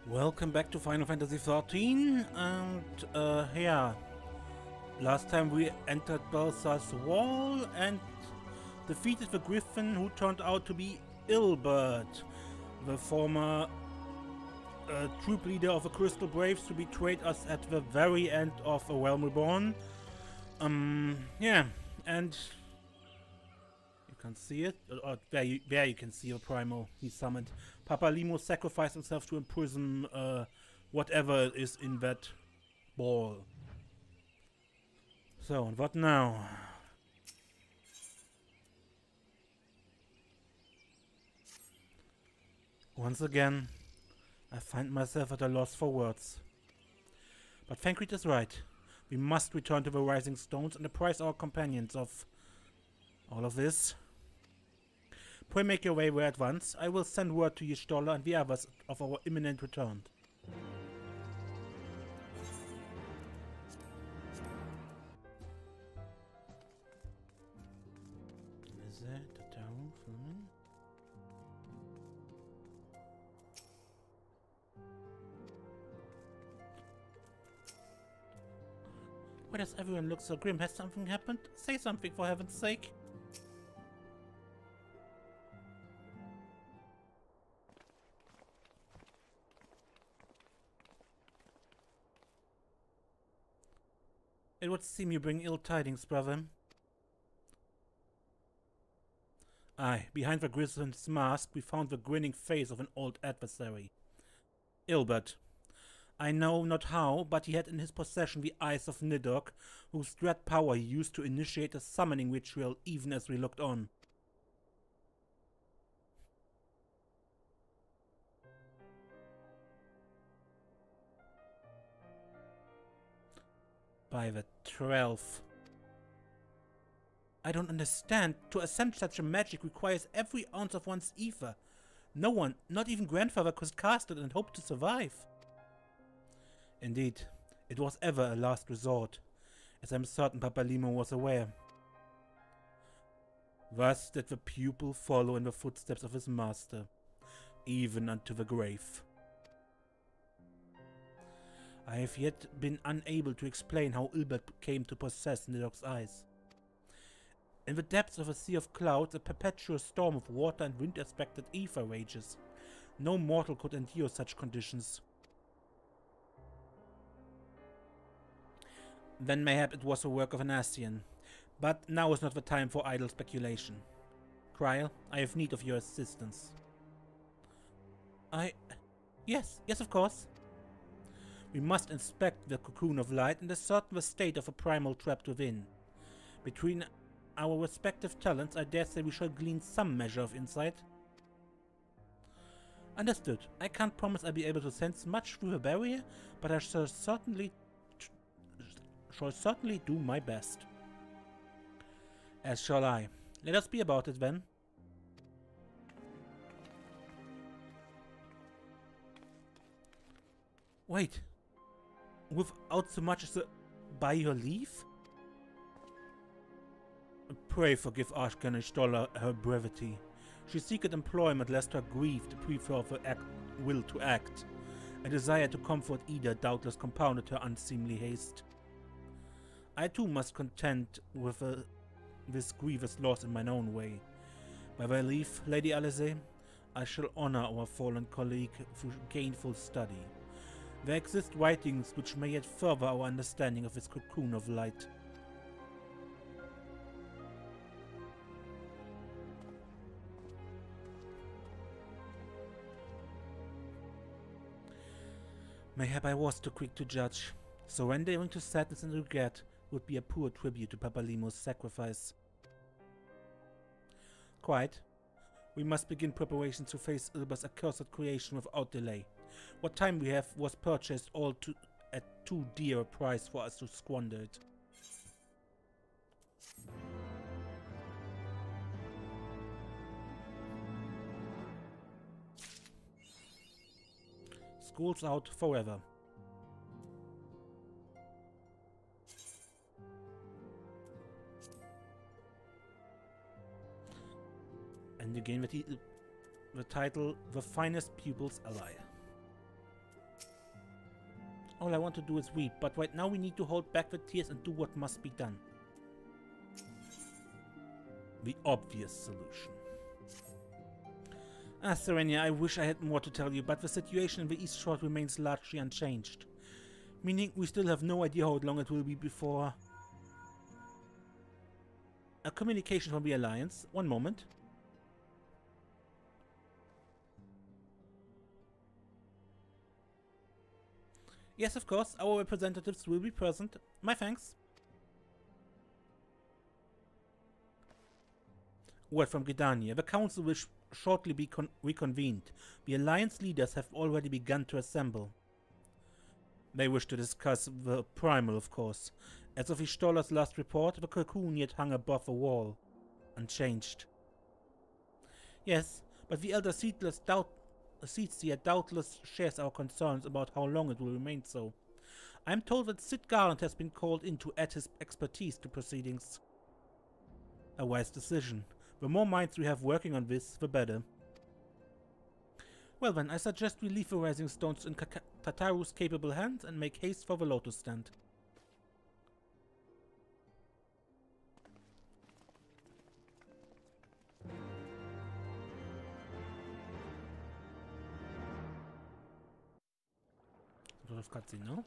Welcome back to Final Fantasy XIV, and yeah, last time we entered Balsa's wall and defeated the Griffin, who turned out to be Ilbert, the former troop leader of the Crystal Braves, who betrayed us at the very end of A Realm Reborn. Yeah, and you can see it, or there you can see a primal he summoned. Papalymo sacrificed himself to imprison whatever is in that ball. So, and what now? Once again, I find myself at a loss for words. But Thancred is right. We must return to the Rising Stones and apprise our companions of all of this. Pray make your way there at once. I will send word to Y'shtola and the others of our imminent return. Is that the town for me? Why does everyone look so grim? Has something happened? Say something, for heaven's sake. It would seem you bring ill tidings, brother. Aye, behind the Griffin's mask we found the grinning face of an old adversary. Ilbert. I know not how, but he had in his possession the eyes of Nidhogg, whose dread power he used to initiate a summoning ritual even as we looked on. By the 12th. I don't understand. To ascend such a magic requires every ounce of one's ether. No one, not even grandfather, could cast it and hope to survive. Indeed, it was ever a last resort, as I'm certain Papalymo was aware. Thus did the pupil follow in the footsteps of his master, even unto the grave. I have yet been unable to explain how Ilbert came to possess Nidhogg's eyes. In the depths of a sea of clouds, a perpetual storm of water and wind-aspected ether rages. No mortal could endure such conditions. Then mayhap it was the work of an Ascian. But now is not the time for idle speculation. Cryle, I have need of your assistance. Yes, of course. We must inspect the cocoon of light and ascertain the state of a primal trapped within. Between our respective talents, I dare say we shall glean some measure of insight. Understood. I can't promise I'll be able to sense much through the barrier, but I shall certainly do my best. As shall I. Let us be about it then. Wait. Without so much as a by your leave? Pray forgive Archon Y'shtola her brevity. She seeketh employment lest her grief deprive her of her will to act. A desire to comfort Ida doubtless compounded her unseemly haste. I too must contend with this grievous loss in mine own way. By thy leave, Lady Alice, I shall honor our fallen colleague through gainful study. There exist writings which may yet further our understanding of this cocoon of light. Mayhap I was too quick to judge. Surrendering to sadness and regret would be a poor tribute to Papalymo's sacrifice. Quite. We must begin preparations to face Ilbert's accursed creation without delay. What time we have was purchased all at too dear a price for us to squander it. School's out forever. And again the title, The Finest Pupil's Ally. All I want to do is weep, but right now we need to hold back the tears and do what must be done. The obvious solution. Ah, Serenia, I wish I had more to tell you, but the situation in the East Shore remains largely unchanged. Meaning we still have no idea how long it will be before... A communication from the Alliance. One moment. Yes, of course, our representatives will be present. My thanks. Word from Gridania. The Council will shortly be reconvened. The Alliance leaders have already begun to assemble. They wish to discuss the primal, of course. As of Ishtola's last report, the cocoon yet hung above the wall, unchanged. Yes, but the Elder Seedseer doubtless shares our concerns about how long it will remain so. I am told that Sid Garland has been called in to add his expertise to proceedings. A wise decision. The more minds we have working on this, the better. Well then, I suggest we leave the rising stones in Tataru's capable hands and make haste for the Lotus Stand. A lot of cutscene, no?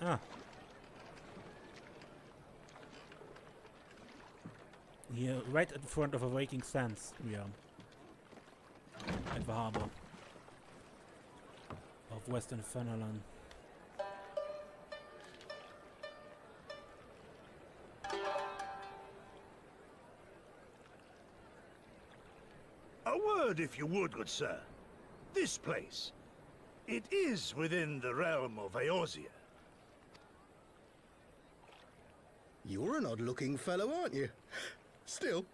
Ah. Here, right in front of Awaking Sands, we are. At the harbor of Western Fennerland. A word, if you would, good sir. This place, it is within the realm of Eorzea. You're an odd-looking fellow, aren't you? Still,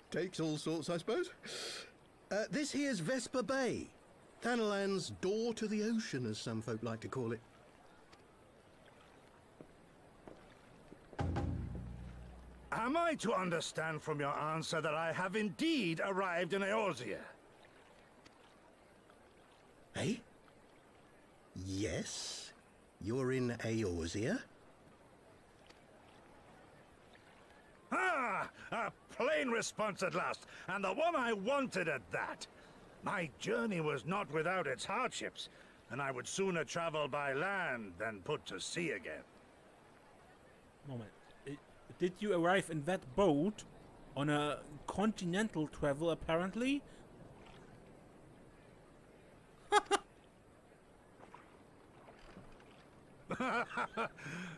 takes all sorts, I suppose. This here's Vesper Bay. Thanalan's door to the ocean, as some folk like to call it. Am I to understand from your answer that I have indeed arrived in Eorzea? Eh? Yes, you're in Eorzea. Ah! A plain response at last, and the one I wanted at that. My journey was not without its hardships, and I would sooner travel by land than put to sea again. Moment. Did you arrive in that boat on a continental travel, apparently?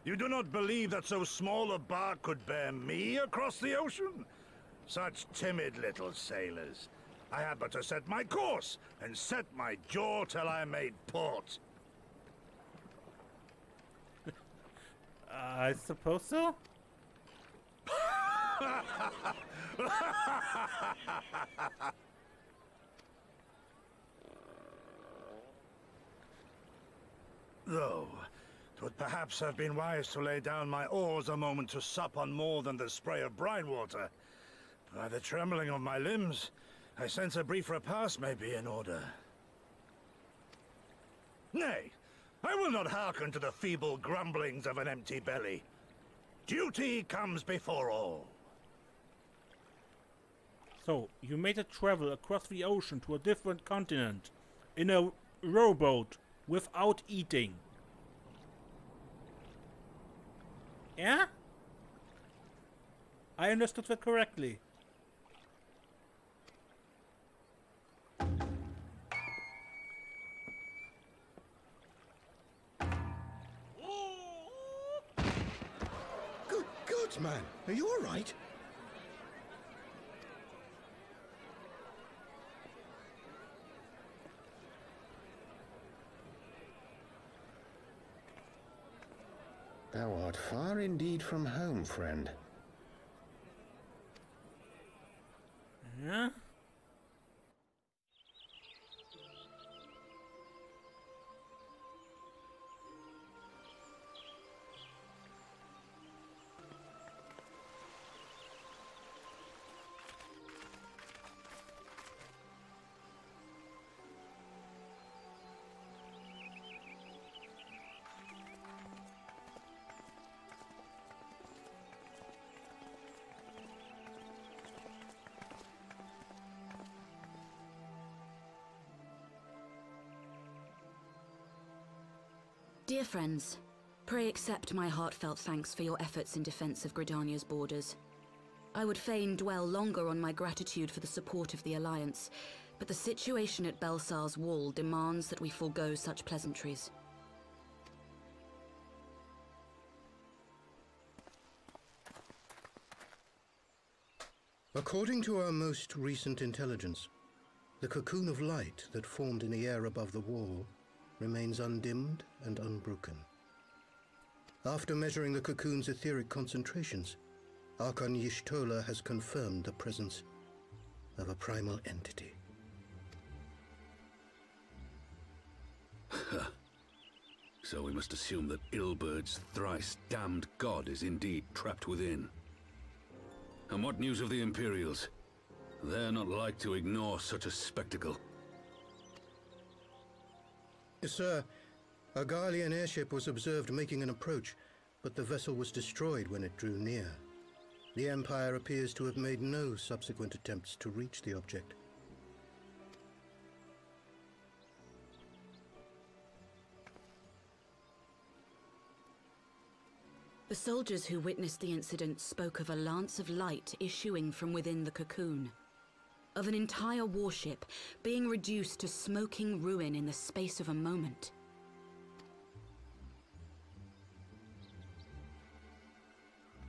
You do not believe that so small a bark could bear me across the ocean? Such timid little sailors. I had but to set my course and set my jaw till I made port. I suppose so. Though, 'twould perhaps have been wise to lay down my oars a moment to sup on more than the spray of brine water. By the trembling of my limbs, I sense a brief repast may be in order. Nay, I will not hearken to the feeble grumblings of an empty belly. Duty comes before all. So, you made a travel across the ocean to a different continent in a rowboat without eating. Yeah? I understood that correctly. Good God, man. Are you all right? Thou art far indeed from home, friend. Yeah? Dear friends, pray accept my heartfelt thanks for your efforts in defense of Gridania's borders. I would fain dwell longer on my gratitude for the support of the Alliance, but the situation at Belsar's Wall demands that we forego such pleasantries. According to our most recent intelligence, the cocoon of light that formed in the air above the wall remains undimmed and unbroken. After measuring the cocoon's etheric concentrations, Archon Y'shtola has confirmed the presence of a primal entity. So we must assume that Ilbert's thrice-damned god is indeed trapped within. And what news of the Imperials? They're not like to ignore such a spectacle. Sir, a Garlean airship was observed making an approach, but the vessel was destroyed when it drew near. The Empire appears to have made no subsequent attempts to reach the object. The soldiers who witnessed the incident spoke of a lance of light issuing from within the cocoon, of an entire warship being reduced to smoking ruin in the space of a moment.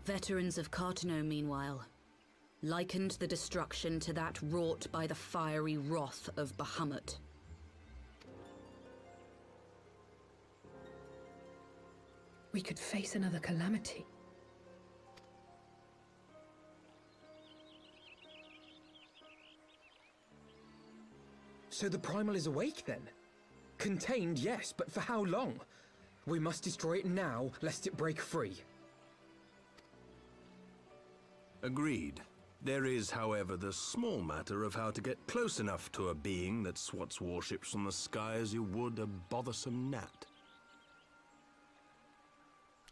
Veterans of Cartano, meanwhile, likened the destruction to that wrought by the fiery wrath of Bahamut. We could face another calamity. So the primal is awake then? Contained, yes, but for how long? We must destroy it now, lest it break free. Agreed. There is, however, the small matter of how to get close enough to a being that swats warships from the sky as you would a bothersome gnat.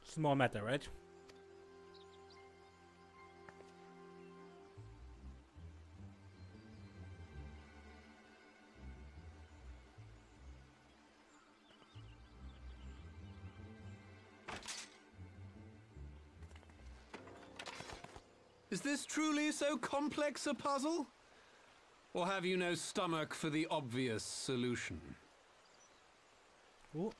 Small matter, right? Is this truly so complex a puzzle? Or have you no stomach for the obvious solution? Oh.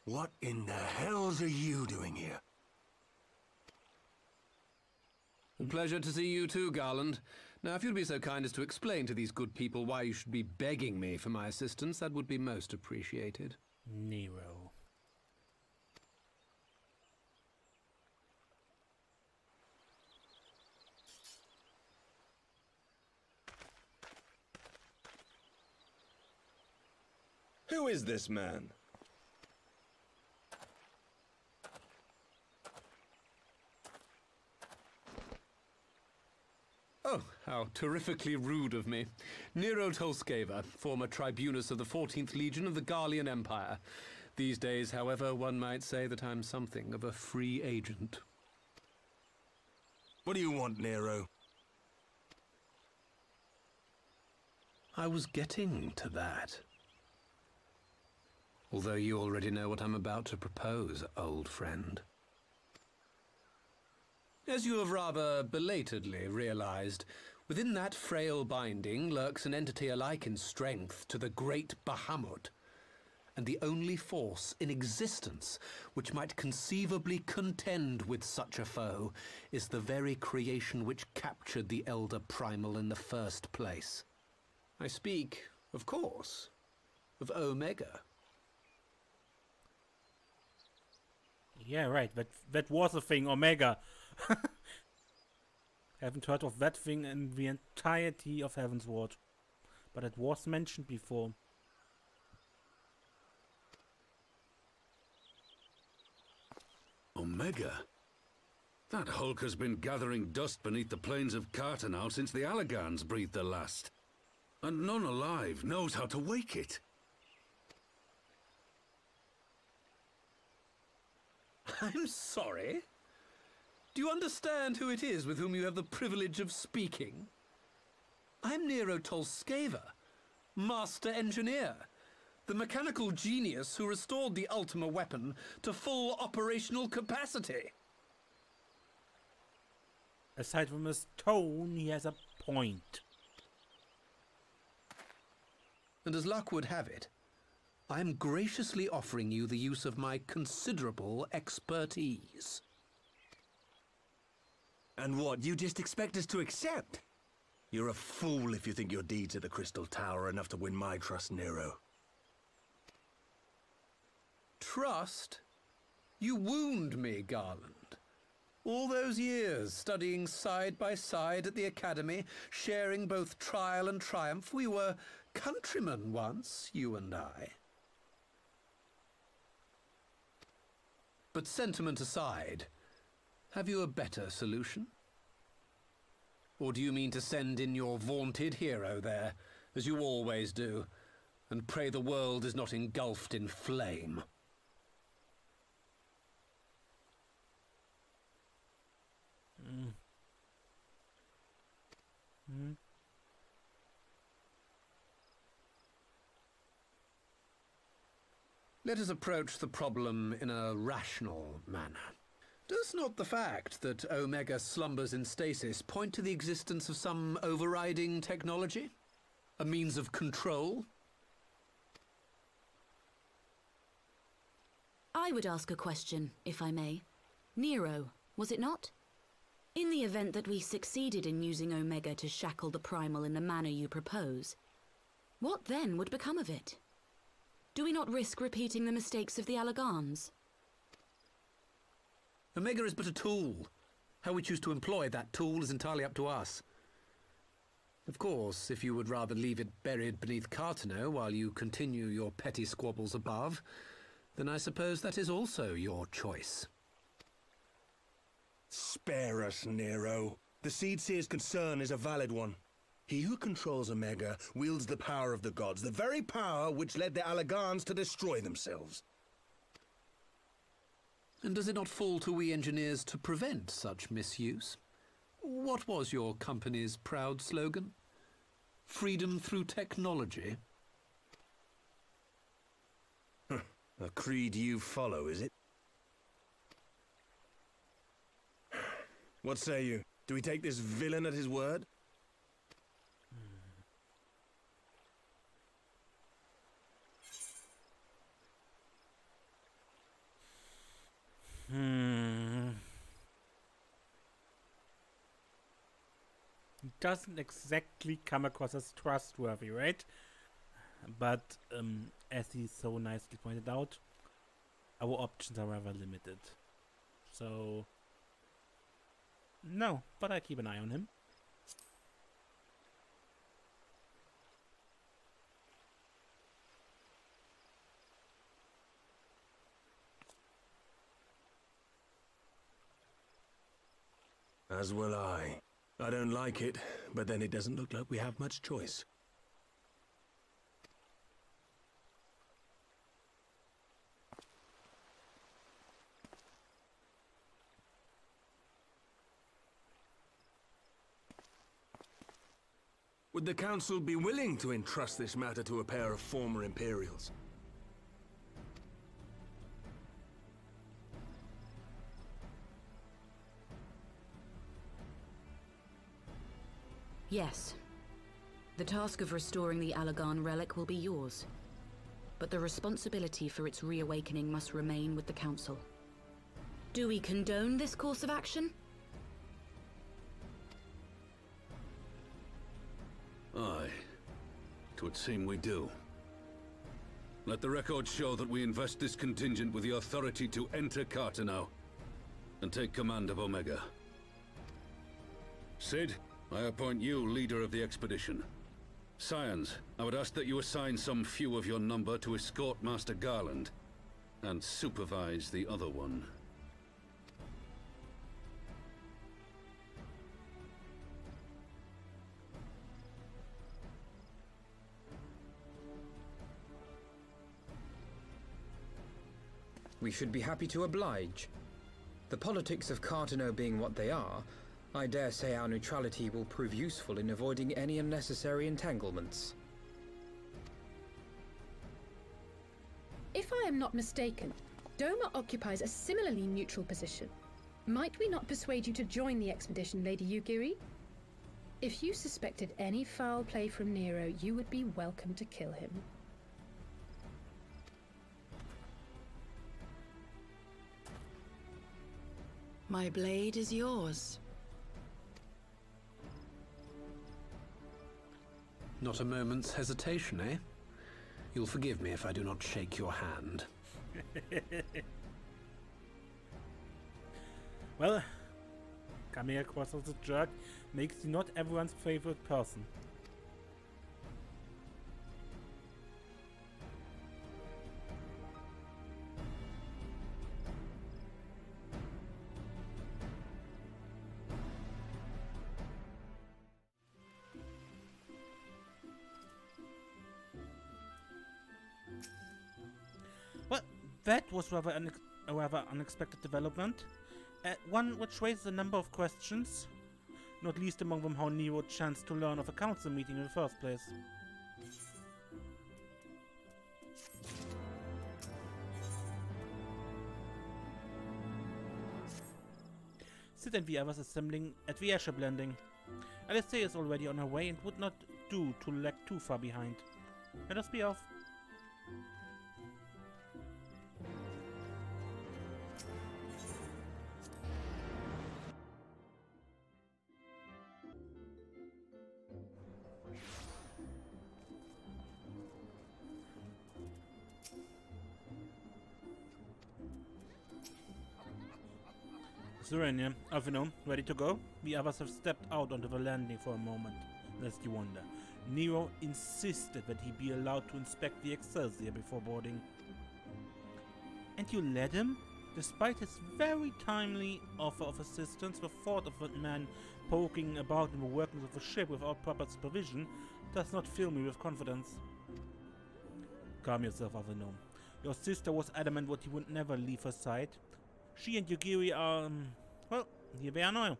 What in the hells are you doing here? A pleasure to see you too, Garland. Now, if you'd be so kind as to explain to these good people why you should be begging me for my assistance, that would be most appreciated. Nero. Who is this man? Oh, how terrifically rude of me. Nero Tolskeva, former tribunus of the 14th Legion of the Garlean Empire. These days, however, one might say that I'm something of a free agent. What do you want, Nero? I was getting to that. Although you already know what I'm about to propose, old friend. As you have rather belatedly realized, within that frail binding lurks an entity alike in strength to the great Bahamut, and the only force in existence which might conceivably contend with such a foe is the very creation which captured the Elder Primal in the first place. I speak, of course, of Omega. Yeah, right. That was a thing, Omega. Haven't heard of that thing in the entirety of Heavensward, but it was mentioned before. Omega? That hulk has been gathering dust beneath the plains of Cartano since the Allagans breathed their last. And none alive knows how to wake it. I'm sorry? Do you understand who it is with whom you have the privilege of speaking? I'm Nero Tolskeva, Master Engineer, the mechanical genius who restored the Ultima weapon to full operational capacity. Aside from his tone, he has a point. And as luck would have it, I am graciously offering you the use of my considerable expertise. And what, you just expect us to accept? You're a fool if you think your deeds at the Crystal Tower are enough to win my trust, Nero. Trust? You wound me, Garland. All those years, studying side by side at the Academy, sharing both trial and triumph, we were countrymen once, you and I. But sentiment aside, have you a better solution? Or do you mean to send in your vaunted hero there, as you always do, and pray the world is not engulfed in flame? Let us approach the problem in a rational manner. Does not the fact that Omega slumbers in stasis point to the existence of some overriding technology? A means of control? I would ask a question, if I may. Nero, was it not? In the event that we succeeded in using Omega to shackle the primal in the manner you propose, what then would become of it? Do we not risk repeating the mistakes of the Allagans? Omega is but a tool. How we choose to employ that tool is entirely up to us. Of course, if you would rather leave it buried beneath Cartano while you continue your petty squabbles above, then I suppose that is also your choice. Spare us, Nero. The Seedseer's concern is a valid one. He who controls Omega wields the power of the gods, the very power which led the Allagans to destroy themselves. And does it not fall to we engineers to prevent such misuse? What was your company's proud slogan? Freedom through technology? A creed you follow, is it? What say you? Do we take this villain at his word? He doesn't exactly come across as trustworthy, right? But as he so nicely pointed out, our options are rather limited. So no, but I keep an eye on him. As will I. I don't like it, but then it doesn't look like we have much choice. Would the Council be willing to entrust this matter to a pair of former Imperials? Yes. The task of restoring the Allagan relic will be yours. But the responsibility for its reawakening must remain with the Council. Do we condone this course of action? Aye. It would seem we do. Let the record show that we invest this contingent with the authority to enter Cartano and take command of Omega. Sid, I appoint you leader of the expedition. Scions, I would ask that you assign some few of your number to escort Master Garland and supervise the other one. We should be happy to oblige. The politics of Cartano being what they are, I dare say our neutrality will prove useful in avoiding any unnecessary entanglements. am not mistaken, Doma occupies a similarly neutral position. Might we not persuade you to join the expedition, Lady Yugiri? If you suspected any foul play from Nero, you would be welcome to kill him. My blade is yours. Not a moment's hesitation, eh? You'll forgive me if I do not shake your hand. Well, coming across as a jerk makes you not everyone's favorite person. Well, that was a rather unexpected development. One which raises a number of questions, not least among them how Nero chanced to learn of a council meeting in the first place. Sid and the others assembling at the airship landing. Alistair is already on her way and would not do to lag too far behind. Let us be off. Serenia, Avino, ready to go? The others have stepped out onto the landing for a moment, lest you wonder. Nero insisted that he be allowed to inspect the Excelsior before boarding. And you let him? Despite his very timely offer of assistance, the thought of a man poking about in the workings of a ship without proper supervision does not fill me with confidence. Calm yourself, Avino. Your sister was adamant that he would never leave her side. She and Yugiri are, well, here they are now.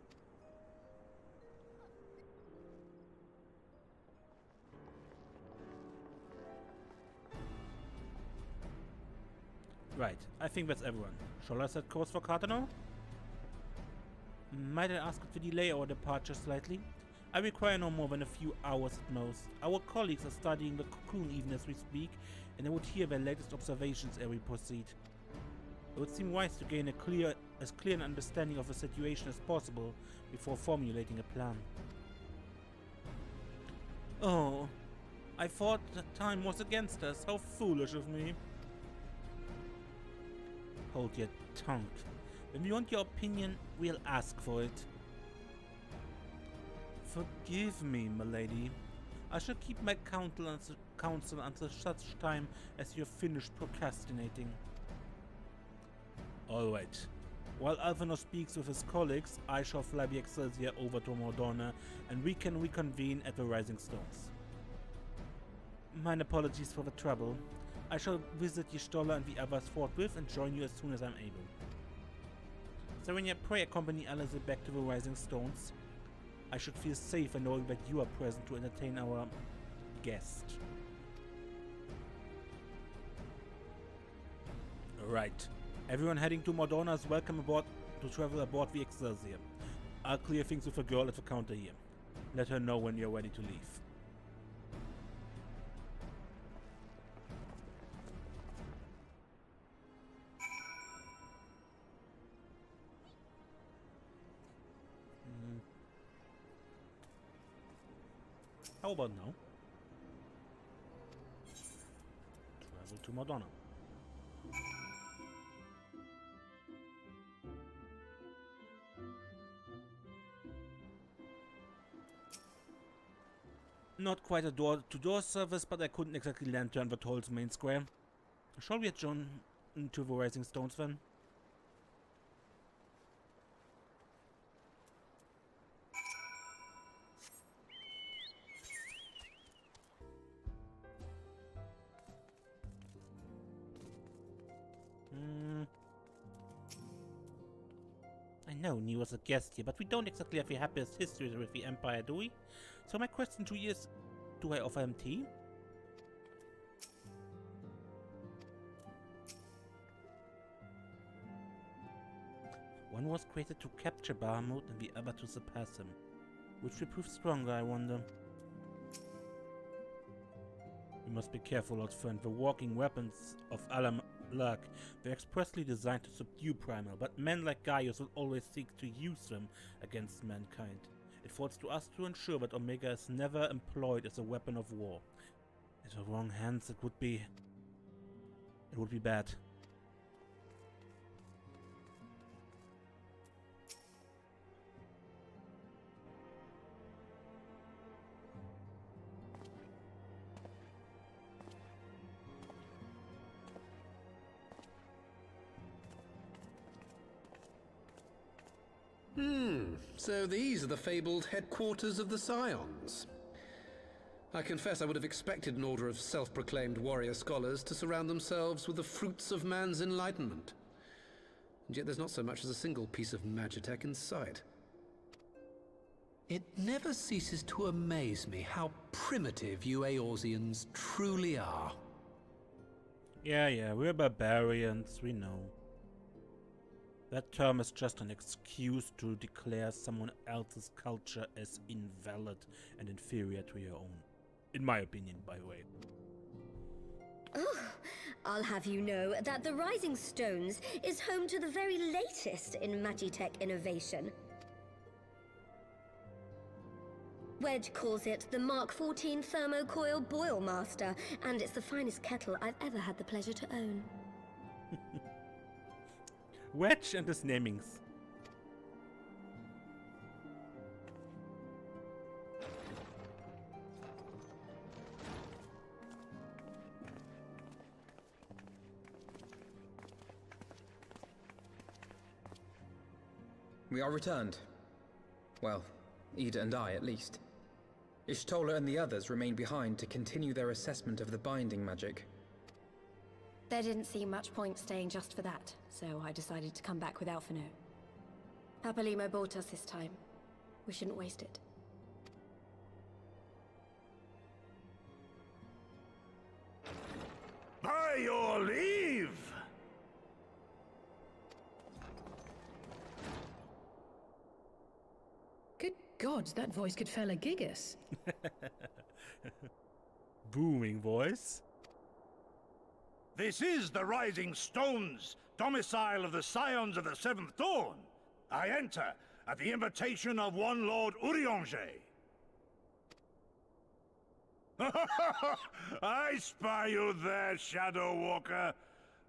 Right, I think that's everyone. Shall I set course for Cartano? Might I ask to delay our departure slightly? I require no more than a few hours at most. Our colleagues are studying the cocoon even as we speak, and I would hear their latest observations as we proceed. It would seem wise to gain as clear an understanding of the situation as possible before formulating a plan. Oh, I thought that time was against us. How foolish of me. Hold your tongue. When we want your opinion, we'll ask for it. Forgive me, milady. I shall keep my counsel until such time as you're finished procrastinating. Alright. While Alphino speaks with his colleagues, I shall fly the Excelsior over to Mordona and we can reconvene at the Rising Stones. Mine apologies for the trouble. I shall visit Y'shtola and the others forthwith and join you as soon as I'm able. Serenia, pray accompany Alistair back to the Rising Stones. I should feel safer knowing that you are present to entertain our guest. Right. Everyone heading to Mordona is welcome aboard to travel aboard the Excelsior. I'll clear things with a girl at the counter here. Let her know when you're ready to leave. How about now? Travel to Mordona. Not quite a door-to-door service, but I couldn't exactly land turn the toll's main square. Shall we adjourn into the Rising Stones then? I know Nero's a guest here, but we don't exactly have the happiest history with the Empire, do we? So my question to you is, do I offer him tea? One was created to capture Bahamut and the other to surpass him. Which will prove stronger, I wonder. We must be careful, old friend. The walking weapons of Alam-Lak were expressly designed to subdue primal, but men like Gaius will always seek to use them against mankind. It falls to us to ensure that Omega is never employed as a weapon of war. In the wrong hands, it would be bad. So these are the fabled headquarters of the Scions. I confess I would have expected an order of self-proclaimed warrior scholars to surround themselves with the fruits of man's enlightenment. And yet there's not so much as a single piece of magitech in sight. It never ceases to amaze me how primitive you Eorzeans truly are. Yeah, we're barbarians, we know. That term is just an excuse to declare someone else's culture as invalid and inferior to your own. In my opinion, by the way. Oh, I'll have you know that the Rising Stones is home to the very latest in magitech innovation. Wedge calls it the Mark 14 Thermocoil Boil Master, and it's the finest kettle I've ever had the pleasure to own. Wedge and his namings. We are returned. Well, Ida and I, at least. Ishtola and the others remained behind to continue their assessment of the binding magic. There didn't seem much point staying just for that, so I decided to come back without Fano. Papalymo bought us this time. We shouldn't waste it. By your leave! Good gods, that voice could fell a gigas. Booming voice. This is the Rising Stones, domicile of the Scions of the Seventh Dawn. I enter at the invitation of one Lord Urianger. I spy you there, Shadow Walker.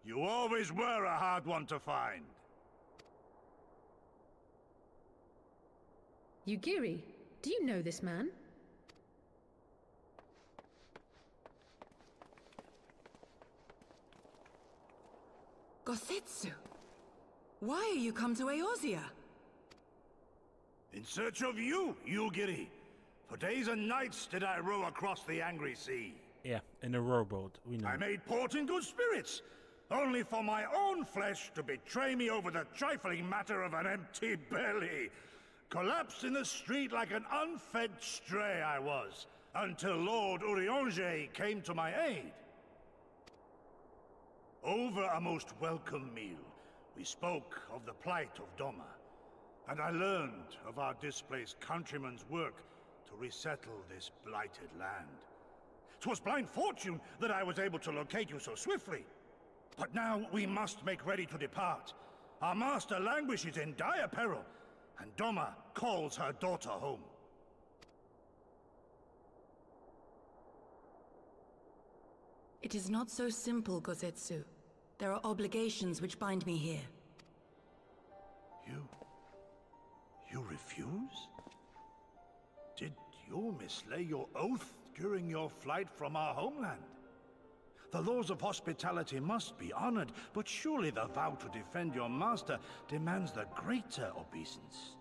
You always were a hard one to find. Yugiri, do you know this man? Gosetsu, why are you come to Eorzea? In search of you, Yugiri. For days and nights did I row across the angry sea. Yeah, in a rowboat, we know. I made port in good spirits, only for my own flesh to betray me over the trifling matter of an empty belly. Collapsed in the street like an unfed stray I was, until Lord Urianger came to my aid. Over a most welcome meal, we spoke of the plight of Doma, and I learned of our displaced countrymen's work to resettle this blighted land. 'Twas blind fortune that I was able to locate you so swiftly. But now we must make ready to depart. Our master languishes in dire peril, and Doma calls her daughter home. It is not so simple, Gosetsu. There are obligations which bind me here. You refuse? Did you mislay your oath during your flight from our homeland? The laws of hospitality must be honored, but surely the vow to defend your master demands the greater obeisance.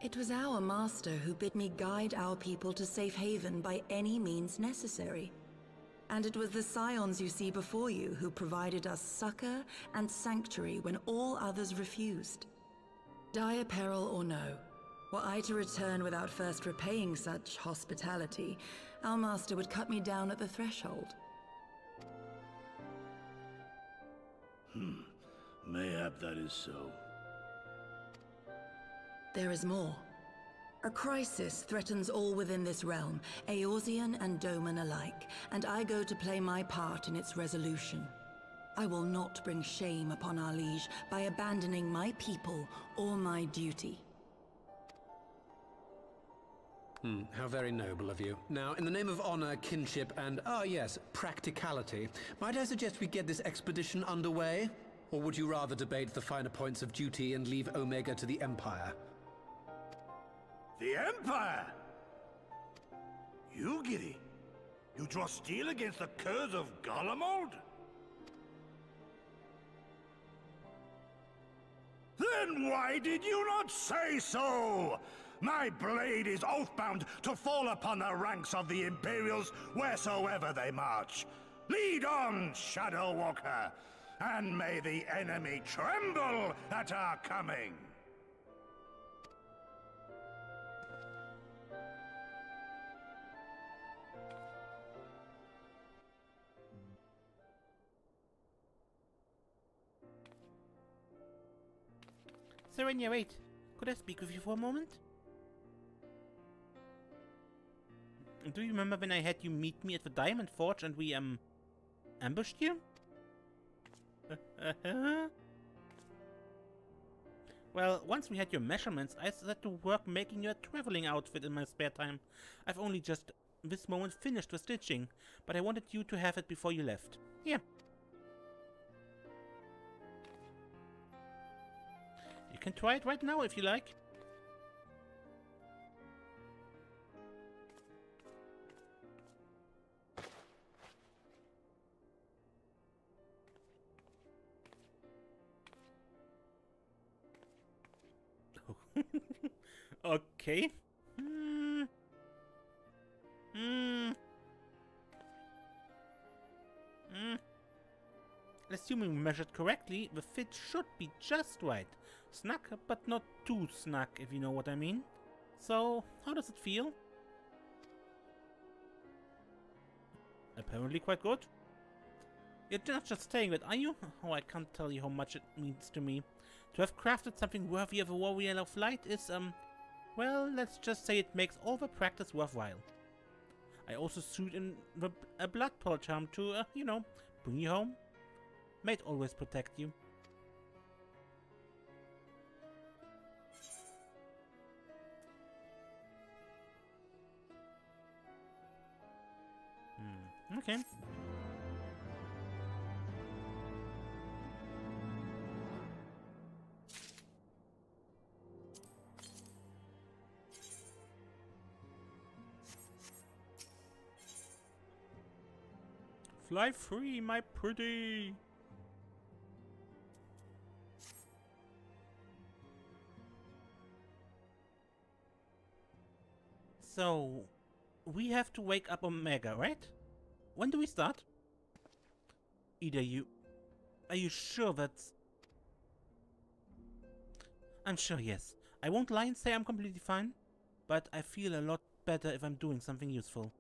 It was our master who bid me guide our people to safe haven by any means necessary. And it was the Scions you see before you who provided us succor and sanctuary when all others refused. Dire peril or no, were I to return without first repaying such hospitality, our master would cut me down at the threshold. Mayhap that is so. There is more. A crisis threatens all within this realm, Eorzean and Doman alike, and I go to play my part in its resolution. I will not bring shame upon our liege by abandoning my people or my duty. How very noble of you. Now, in the name of honor, kinship, and, yes, practicality, might I suggest we get this expedition underway? Or would you rather debate the finer points of duty and leave Omega to the Empire? The Empire? You, Giri? You draw steel against the curse of Garlean? Then why did you not say so? My blade is oath-bound to fall upon the ranks of the Imperials wheresoever they march. Lead on, Shadow Walker, and may the enemy tremble at our coming. Serenia, wait. Could I speak with you for a moment? Do you remember when I had you meet me at the Diamond Forge and we, ambushed you? Well, once we had your measurements, I set to work making you a traveling outfit in my spare time. I've only just this moment finished the stitching, but I wanted you to have it before you left. Here. You can try it right now if you like. Okay. Assuming we measured correctly, the fit should be just right. Snug, but not too snug, if you know what I mean. So, how does it feel? Apparently quite good. You're not just saying that, are you? Oh, I can't tell you how much it means to me. To have crafted something worthy of a warrior of light is, well, let's just say it makes all the practice worthwhile. I also sewed in a blood pearl charm to, you know, bring you home. May it always protect you. Okay. Fly free, my pretty! So, we have to wake up Omega, right? When do we start? Are you sure that's... I'm sure, yes. I won't lie and say I'm completely fine, but I feel a lot better if I'm doing something useful.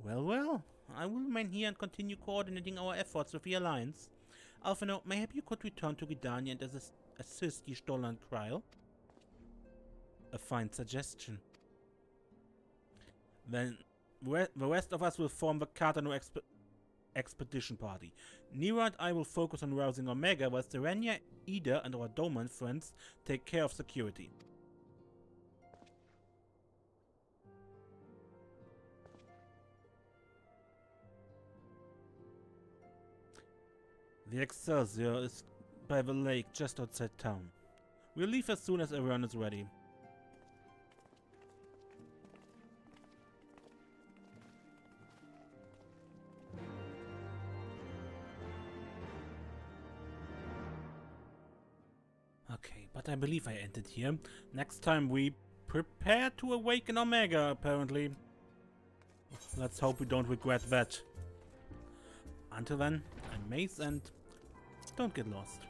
Well, well. I will remain here and continue coordinating our efforts with the Alliance. Alphino, maybe you could return to Gridania and assist the Stolan trial? A fine suggestion. Then the rest of us will form the Cartano expedition party. Nero and I will focus on rousing Omega, while Serenia, Ida and our Doman friends take care of security. The Excelsior is by the lake just outside town. We'll leave as soon as everyone is ready. Okay, but I believe I ended here. Next time we prepare to awaken Omega, apparently. Let's hope we don't regret that. Until then, I'm Mace and don't get lost.